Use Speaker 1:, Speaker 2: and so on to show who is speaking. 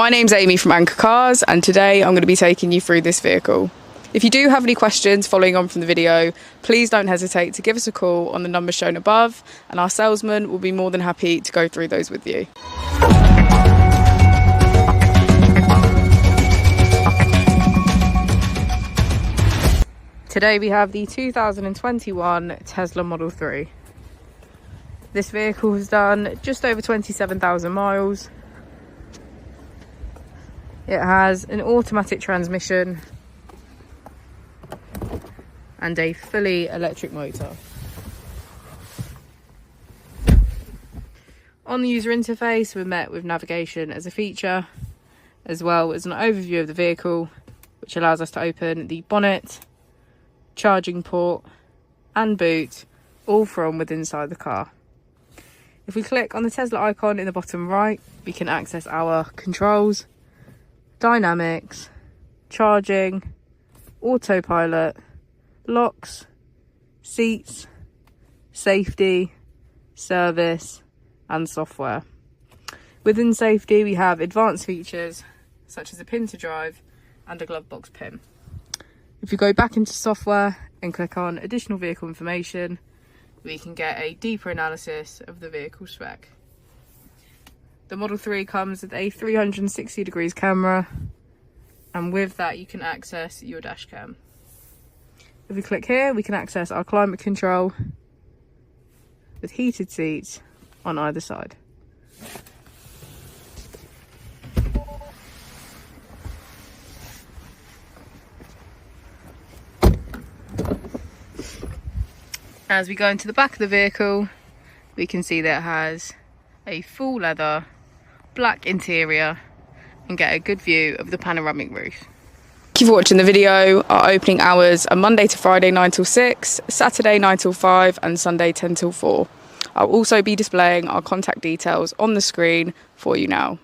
Speaker 1: My name's Amy from Anchor Cars, and today I'm going to be taking you through this vehicle. If you do have any questions following on from the video, please don't hesitate to give us a call on the number shown above, and our salesman will be more than happy to go through those with you. Today we have the 2021 Tesla Model 3. This vehicle has done just over 27,000 miles. It has an automatic transmission and a fully electric motor. On the user interface, we're met with navigation as a feature, as well as an overview of the vehicle, which allows us to open the bonnet, charging port and boot, all from within inside the car. If we click on the Tesla icon in the bottom right, we can access our controls, dynamics, charging, autopilot, locks, seats, safety, service and software. Within safety we have advanced features such as a pin to drive and a glove box pin. If you go back into software and click on additional vehicle information, we can get a deeper analysis of the vehicle spec. The Model 3 comes with a 360 degrees camera, and with that you can access your dash cam. If we click here, we can access our climate control with heated seats on either side. As we go into the back of the vehicle, we can see that it has a full leather black interior and get a good view of the panoramic roof. Thank you for watching the video. Our opening hours are Monday to Friday 9 till 6, Saturday 9 till 5 and Sunday 10 till 4. I'll also be displaying our contact details on the screen for you now.